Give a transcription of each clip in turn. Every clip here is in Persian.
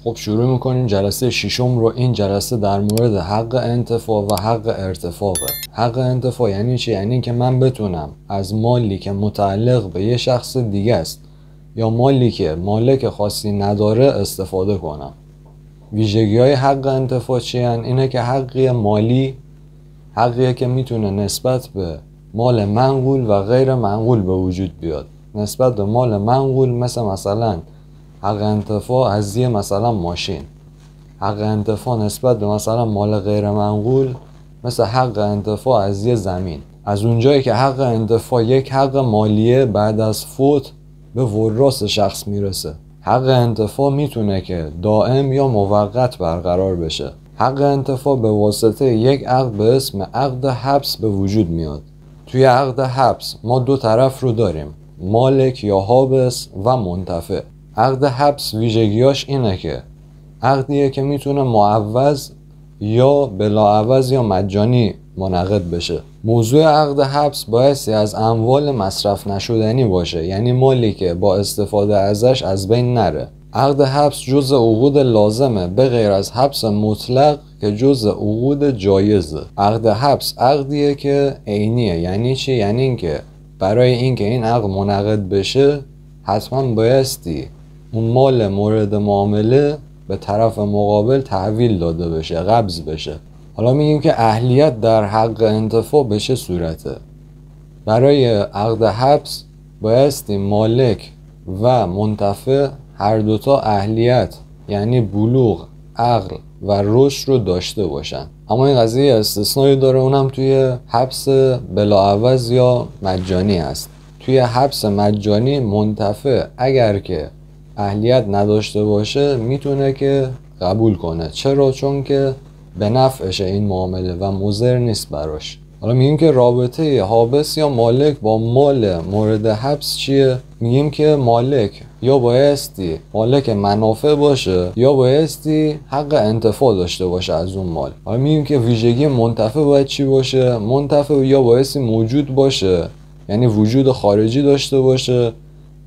خب شروع میکنیم جلسه ششم رو. این جلسه در مورد حق انتفاع و حق ارتفاعه. حق انتفاع یعنی چی؟ یعنی که من بتونم از مالی که متعلق به یه شخص دیگه است یا مالی که مالک خاصی نداره استفاده کنم. ویژگی های حق انتفاع چی هن؟ اینه که حقی مالی حقیه که میتونه نسبت به مال منقول و غیر منقول به وجود بیاد. نسبت به مال منقول مثلا حق انتفاع از یه مثلا ماشین. حق انتفاع نسبت به مثلا مال غیر منقول مثل حق انتفاع از یه زمین. از اونجایی که حق انتفاع یک حق مالیه بعد از فوت به وراث شخص میرسه. حق انتفاع میتونه که دائم یا موقت برقرار بشه. حق انتفاع به واسطه یک عقد به اسم عقد حبس به وجود میاد. توی عقد حبس ما دو طرف رو داریم، مالک یا حابس و منتفع. عقد حبس ویژگیاش اینه که عقدیه که میتونه معوض یا بلاعوض یا مجانی منعقد بشه. موضوع عقد حبس بایستی از اموال مصرف نشدنی باشه، یعنی مالی که با استفاده ازش از بین نره. عقد حبس جزء عقود لازمه به غیر از حبس مطلق که جزء عقود جایزه. عقد حبس عقدیه که عینیه. یعنی چی؟ یعنی اینکه برای اینکه این عقد منعقد بشه حتما بایستی اون مال مورد معامله به طرف مقابل تحویل داده بشه، قبض بشه. حالا میگیم که اهلیت در حق انتفاع به چه صورته؟ برای عقد حبس بایستی مالک و منتفع هر دوتا اهلیت یعنی بلوغ، عقل و رشد رو داشته باشن. اما این قضیه استثنایی داره، اونم توی حبس بلاعوض یا مجانی هست. توی حبس مجانی منتفع اگر که اهلیت نداشته باشه میتونه که قبول کنه. چرا؟ چون که به نفعشه این معامله و مضر نیست براش. حالا میگیم که رابطه حابس یا مالک با مال مورد حبس چیه؟ میگیم که مالک یا بایستی مالک منافع باشه یا بایستی حق انتفاع داشته باشه از اون مال. حالا میگیم که ویژگی منتفع باید چی باشه؟ منتفع یا بایستی موجود باشه، یعنی وجود خارجی داشته باشه،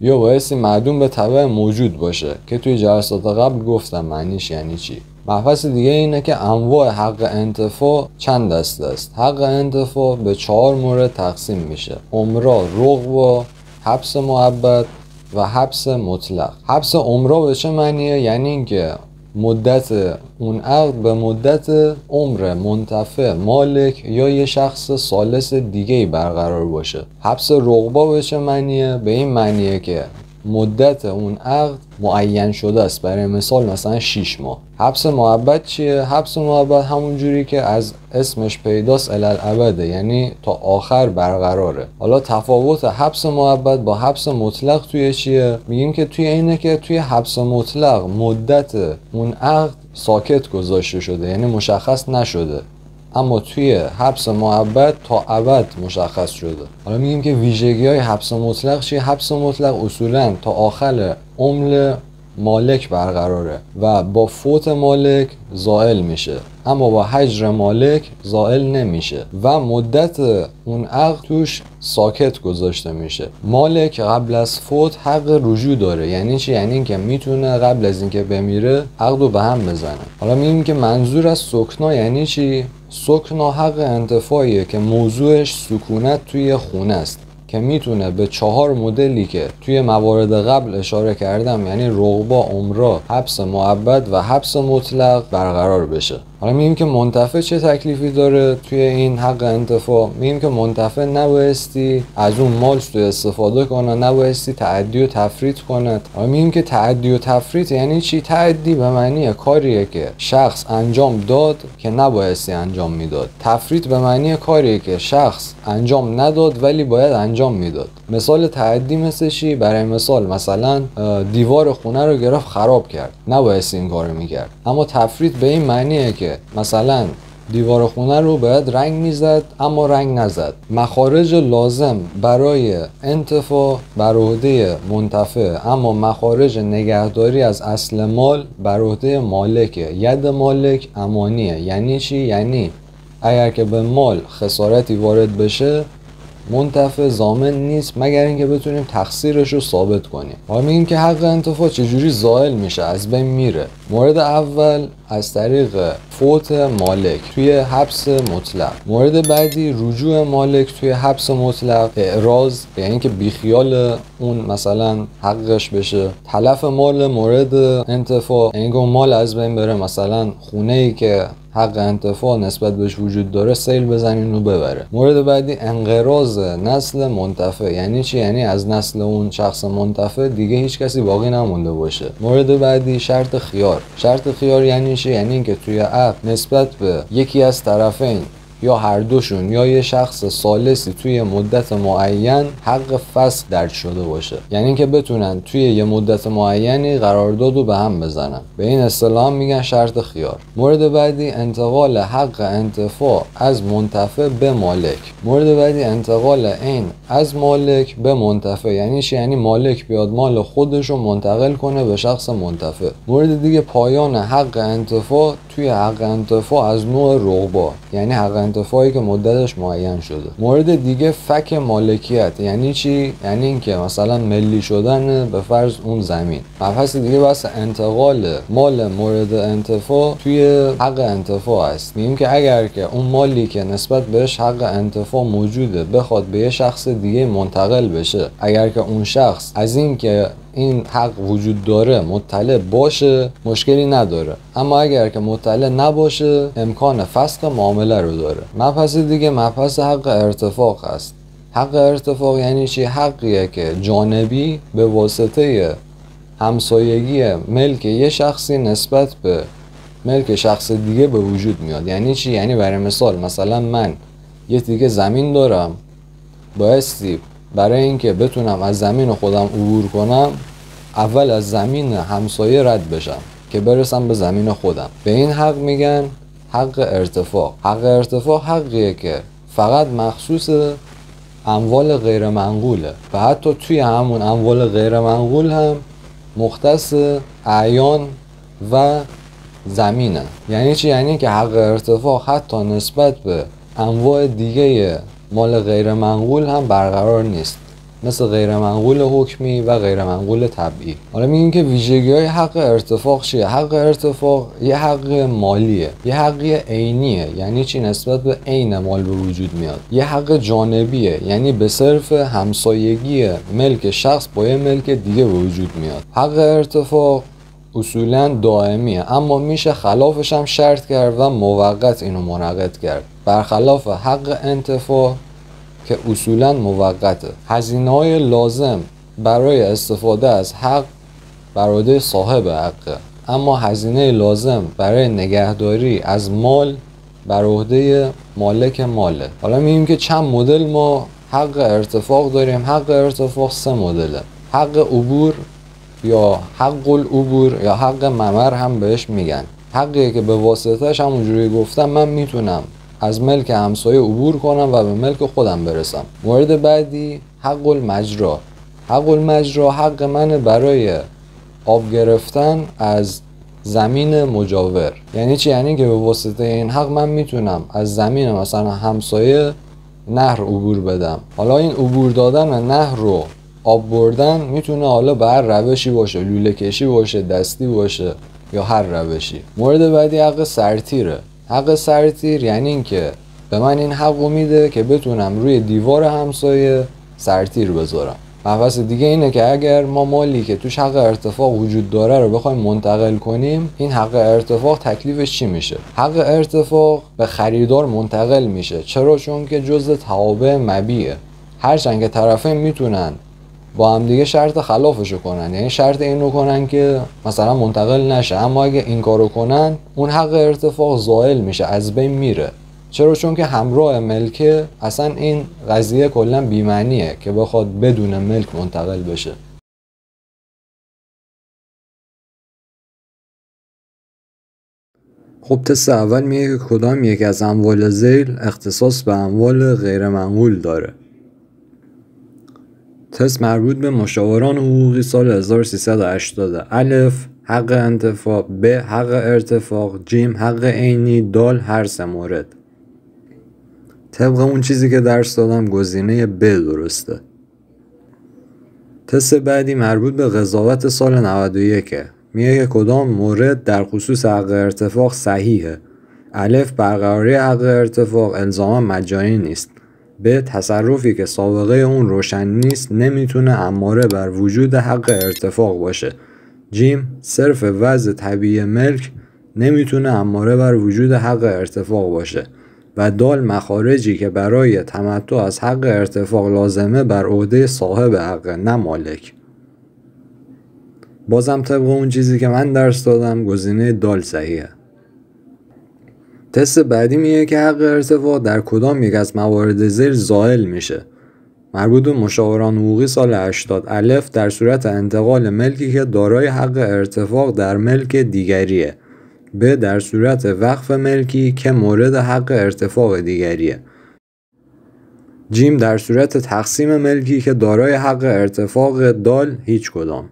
یا بایستی معدوم به تبع موجود باشه که توی جلسات قبل گفتم معنیش یعنی چی. مبحث دیگه اینه که انواع حق انتفاع چند دسته است. حق انتفاع به 4 مورد تقسیم میشه: عمرا، رغبا، حبس مؤبد و حبس مطلق. حبس عمرا به چه معنیه؟ یعنی اینکه مدت اون عقد به مدت عمر منتفع مالک یا یه شخص ثالث دیگه‌ای برقرار باشه. حبس رغبا به چه معنیه؟ به این معنیه که مدت اون عقد معین شده است، برای مثال مثلا 6 ماه. حبس مؤبد چیه؟ حبس مؤبد همون جوری که از اسمش پیداست الالعبده، یعنی تا آخر برقراره. حالا تفاوت حبس مؤبد با حبس مطلق توی چیه؟ میگیم که توی اینه که توی حبس مطلق مدت اون عقد ساکت گذاشته شده، یعنی مشخص نشده، اما توی حبس مؤبد تا ابد مشخص شده. حالا میگیم که ویژگی های حبس مطلق چیه؟ حبس مطلق اصولا تا آخر عمر مالک برقراره و با فوت مالک زائل میشه، اما با هجر مالک زائل نمیشه و مدت اون عقد توش ساکت گذاشته میشه. مالک قبل از فوت حق رجوع داره. یعنی چی؟ یعنی اینکه میتونه قبل از اینکه بمیره عقدو به هم بزنه. حالا میگیم که منظور از سکنا یعنی چی؟ سکنا حق انتفاعیه که موضوعش سکونت توی خونه است که میتونه به 4 مدلی که توی موارد قبل اشاره کردم، یعنی رغبا، عمرا، حبس مؤبد و حبس مطلق برقرار بشه. حالا میگیم که منتفع چه تکلیفی داره توی این حق انتفاع؟ میگیم که منتفع نبایستی از اون مال سوء استفاده کنه، نبایستی تعدی و تفریط کنه. حالا میگیم که تعدی و تفریط یعنی چی؟ تعدی به معنی کاریه که شخص انجام داد که نبایستی انجام میداد. تفریط به معنی کاریه که شخص انجام نداد ولی باید انجام میداد. مثال تعدی مثل چی؟ برای مثلا دیوار خونه رو گرفت خراب کرد، نبایستی این کارو میکرد. اما تفریط به این معنیه که مثلا دیوار خونه رو باید رنگ میزد اما رنگ نزد. مخارج لازم برای انتفاع بر عهده منتفع، اما مخارج نگهداری از اصل مال بر عهده مالکه. ید مالک امانیه. یعنی چی؟ یعنی اگر که به مال خسارتی وارد بشه منتفع ضامن نیست مگر اینکه بتونیم تقصیرش رو ثابت کنیم. حالا میگیم که حق انتفاع چجوری زائل میشه، از بین میره. مورد اول از طریق فوت مالک توی حبس مطلق. مورد بعدی رجوع مالک توی حبس مطلق، اعراض، یعنی که بیخیال اون مثلا حقش بشه. تلف مال مورد انتفاع، یعنی که اون مال از بین بره، مثلا خونه‌ای که حق انتفاع نسبت بهش وجود داره سیل بزنین و ببره. مورد بعدی انقراض نسل منتفع، یعنی چی؟ یعنی از نسل اون شخص منتفع دیگه هیچ کسی باقی نمونده باشه. مورد بعدی شرط خیار. شرط خیار یعنی چی؟ یعنی اینکه توی عقد نسبت به یکی از طرفین یا هر دوشون یا یه شخص ثالثی توی مدت معین حق فسخ درج شده باشه، یعنی اینکه بتونن توی یه مدت معینی قرارداد رو به هم بزنن. به این اصطلاح میگن شرط خیار. مورد بعدی انتقال حق انتفاع از منتفع به مالک. مورد بعدی انتقال عین از مالک به منتفع، یعنی چی؟ یعنی مالک بیاد مال خودش رو منتقل کنه به شخص منتفع. مورد دیگه پایان حق انتفاع توی حق انتفاع از نوع رقبا، یعنی حق انتفاعی که مدتش معین شده. مورد دیگه فک مالکیت، یعنی چی؟ یعنی اینکه مثلا ملی شدن به فرض اون زمین. مبحث دیگه بس انتقال مال مورد انتفاع توی حق انتفاع است. میگیم که اگر که اون مالی که نسبت بهش حق انتفاع موجوده بخواد به یه شخص دیگه منتقل بشه، اگر که اون شخص از این که این حق وجود داره مطلع باشه مشکلی نداره، اما اگر که مطلع نباشه امکان فسخ معامله رو داره. مبحث دیگه مبحث حق ارتفاق است. حق ارتفاق یعنی چی؟ حقیه که جانبی به واسطه همسایگی ملک یه شخصی نسبت به ملک شخص دیگه به وجود میاد. یعنی چی؟ یعنی برای مثلا من یه دیگه زمین دارم، بایستی برای اینکه بتونم از زمین خودم عبور کنم اول از زمین همسایه رد بشم که برسم به زمین خودم. به این حق میگن حق ارتفاق. حق ارتفاق حقیه که فقط مخصوص اموال غیر منقوله و حتی توی همون اموال غیر منقول هم مختص اعیان و زمینه. یعنی چی؟ یعنی که حق ارتفاع حتی نسبت به انواع دیگه مال غیر منقول هم برقرار نیست، مثل غیر منقول حکمی و غیر منقول طبعی. حالا میگیم که ویژگی‌های حق ارتفاق چیه؟ حق ارتفاق یه حق مالیه، یه حقی عینیه، یعنی چی؟ نسبت به عین مال به وجود میاد. یه حق جانبیه، یعنی به صرف همسایگی ملک شخص با یه ملک دیگه به وجود میاد. حق ارتفاق اصولا دائمیه، اما میشه خلافش هم شرط کرد و موقت اینو منعقد کرد، برخلاف حق انتفاع که اصولا موقته. هزینه‌های لازم برای استفاده از حق بر عهده صاحب حقه، اما هزینه لازم برای نگهداری از مال بر عهده مالک ماله. حالا میگیم که چند مدل ما حق ارتفاق داریم. حق ارتفاق 3 مدله: حق عبور یا حق العبور یا حق ممر هم بهش میگن. حقیه که به واسطهش همونجوری گفتم من میتونم از ملک همسایه عبور کنم و به ملک خودم برسم. مورد بعدی حق المجرا. حق المجرا حق من برای آب گرفتن از زمین مجاور. یعنی چی؟ یعنی که به واسطه این حق من میتونم از زمین مثلا همسایه نهر عبور بدم. حالا این عبور دادن نهر رو آب بردن میتونه حالا به هر روشی باشه، لوله کشی باشه، دستی باشه یا هر روشی. مورد بعدی حق سرتیره. حق سرتیر یعنی این که به من این حقو میده که بتونم روی دیوار همسایه سرتیر بذارم. مبحث دیگه اینه که اگر ما مالی که توش حق ارتفاق وجود داره رو بخوایم منتقل کنیم، این حق ارتفاق تکلیفش چی میشه؟ حق ارتفاق به خریدار منتقل میشه. چرا؟ چون که جزء توابع مبیعه. هرچند که طرفین میتونن با هم دیگه شرط خلافشو کنن، یعنی شرط اینو کنن که مثلا منتقل نشه، اما اگه این کارو کنن اون حق ارتفاق زائل میشه، از بین میره. چرا؟ چون که همراه ملکه اصلا این قضیه کلا بی‌معنیه که بخواد بدون ملک منتقل بشه. خب تست اول میگه که کدام یک از اموال ذیل اختصاص به اموال غیر منقول داره. تست مربوط به مشاوران حقوقی سال 1380. الف حق انتفاع، ب حق ارتفاق، جیم حق عینی، دال هر 3 مورد. طبق اون چیزی که درس دادم گزینه ب درسته. تست بعدی مربوط به قضاوت سال 91 میگه که کدام مورد در خصوص حق ارتفاق صحیحه. الف برقراری حق ارتفاق الزاما مجانی نیست. ب تصرفی که سابقه اون روشن نیست نمیتونه اماره بر وجود حق ارتفاق باشه. جیم صرف وضع طبیعی ملک نمیتونه اماره بر وجود حق ارتفاق باشه. و دال مخارجی که برای تمتع از حق ارتفاق لازمه بر عهده صاحب حق نه مالک. بازم طبق اون چیزی که من درس دادم گزینه دال صحیحه. تست بعدی میگه که حق ارتفاع در کدام یک از موارد زیر زائل میشه. مربوط به مشاوران حقوقی سال 80. الف در صورت انتقال ملکی که دارای حق ارتفاق در ملک دیگریه. ب در صورت وقف ملکی که مورد حق ارتفاق دیگریه. جیم در صورت تقسیم ملکی که دارای حق ارتفاق دال هیچ کدام.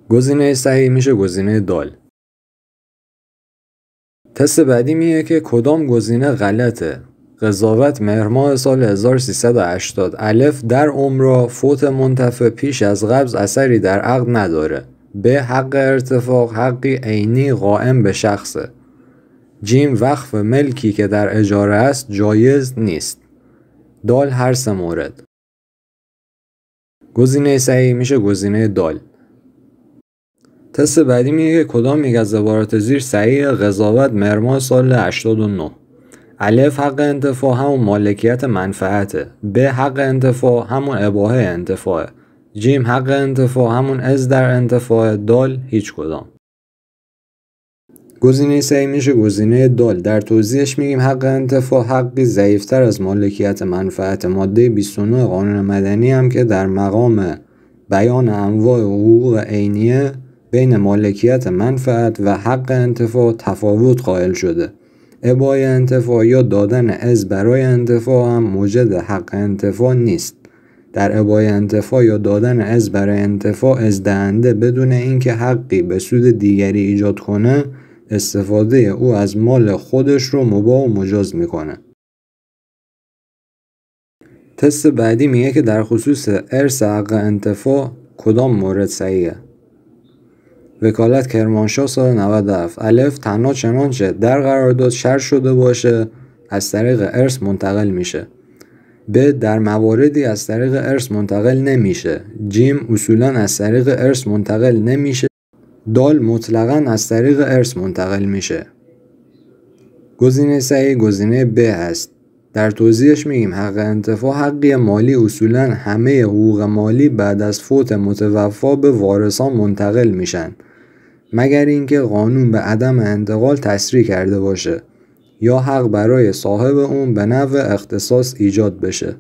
گزینه صحیح میشه گزینه دال. تست بعدی میگه که کدام گزینه غلطه. قضاوت مهر ماه سال 1380. الف در عمرا فوت منتفع پیش از قبض اثری در عقد نداره. ب حق ارتفاق حقی عینی قائم به شخصه. جیم وقف ملکی که در اجاره است جایز نیست. دال هر سه مورد. گزینه صحیح میشه گزینه دال. تست بعدی میگه که کدام یک از عبارات زیر صحیح. قضاوت مهر ماه سال 89. الف حق انتفاع همون مالکیت منفعته. ب حق انتفاع همون اباحه انتفاعه. جیم حق انتفاع همون از در انتفاع. دال هیچ کدام. گزینه صحیح میشه گزینه دال. در توضیحش میگیم حق انتفاع حقی ضعیفتر از مالکیت منفعت. ماده 29 قانون مدنی هم که در مقام بیان انواع حقوق عینیه بین مالکیت منفعت و حق انتفاع تفاوت قائل شده. اباحه انتفاع یا دادن از برای انتفاع هم موجد حق انتفاع نیست. در اباحه انتفاع یا دادن از برای انتفاع از دهنده بدون اینکه حقی به سود دیگری ایجاد کنه استفاده او از مال خودش رو مباح و مجاز میکنه. تست بعدی میگه که در خصوص ارث حق انتفاع کدام مورد صحیحه. وکالت کرمانشاه سال 97. الف تنها چنانچه در قرارداد شرط شده باشه از طریق ارث منتقل میشه. ب در مواردی از طریق ارث منتقل نمیشه. جیم اصولا از طریق ارث منتقل نمیشه. دال مطلقاً از طریق ارث منتقل میشه. گزینه صحیح گزینه ب هست. در توضیحش میگیم حق انتفاع حقی مالی اصولاً همه حقوق مالی بعد از فوت متوفا به وارثان منتقل میشن مگر اینکه قانون به عدم انتقال تصریح کرده باشه یا حق برای صاحب اون به نوع اختصاص ایجاد بشه.